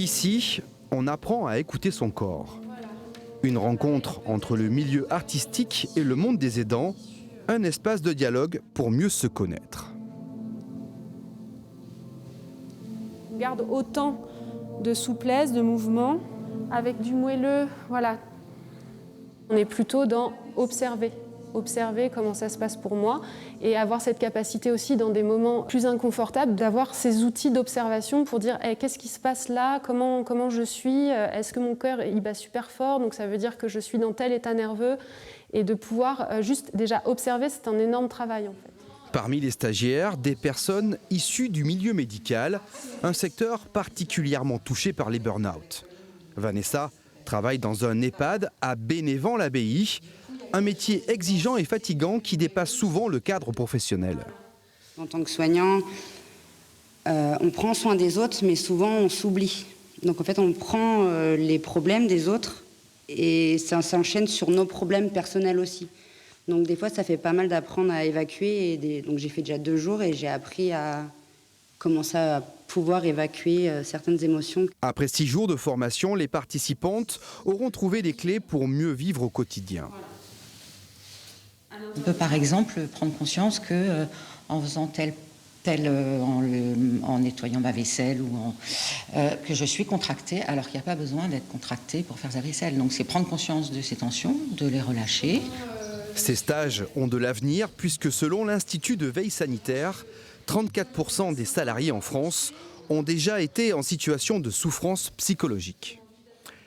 Ici, on apprend à écouter son corps. Une rencontre entre le milieu artistique et le monde des aidants, un espace de dialogue pour mieux se connaître. On garde autant de souplesse, de mouvement, avec du moelleux, voilà. On est plutôt dans observer comment ça se passe pour moi et avoir cette capacité aussi dans des moments plus inconfortables d'avoir ces outils d'observation pour dire hey, qu'est-ce qui se passe là, comment je suis, est-ce que mon cœur il bat super fort, donc ça veut dire que je suis dans tel état nerveux et de pouvoir juste déjà observer, c'est un énorme travail en fait. Parmi les stagiaires, des personnes issues du milieu médical, un secteur particulièrement touché par les burn-out. Vanessa travaille dans un EHPAD à Bénévent-l'Abbaye, un métier exigeant et fatigant qui dépasse souvent le cadre professionnel. En tant que soignant, on prend soin des autres, mais souvent on s'oublie. Donc en fait, on prend les problèmes des autres et ça s'enchaîne sur nos problèmes personnels aussi. Donc des fois, ça fait pas mal d'apprendre à évacuer. Donc j'ai fait déjà 2 jours et j'ai appris à commencer à pouvoir évacuer certaines émotions. Après 6 jours de formation, les participantes auront trouvé des clés pour mieux vivre au quotidien. On peut par exemple prendre conscience que en faisant en nettoyant ma vaisselle ou que je suis contractée alors qu'il n'y a pas besoin d'être contractée pour faire sa vaisselle. Donc c'est prendre conscience de ces tensions, de les relâcher. Ces stages ont de l'avenir puisque selon l'Institut de veille sanitaire, 34% des salariés en France ont déjà été en situation de souffrance psychologique.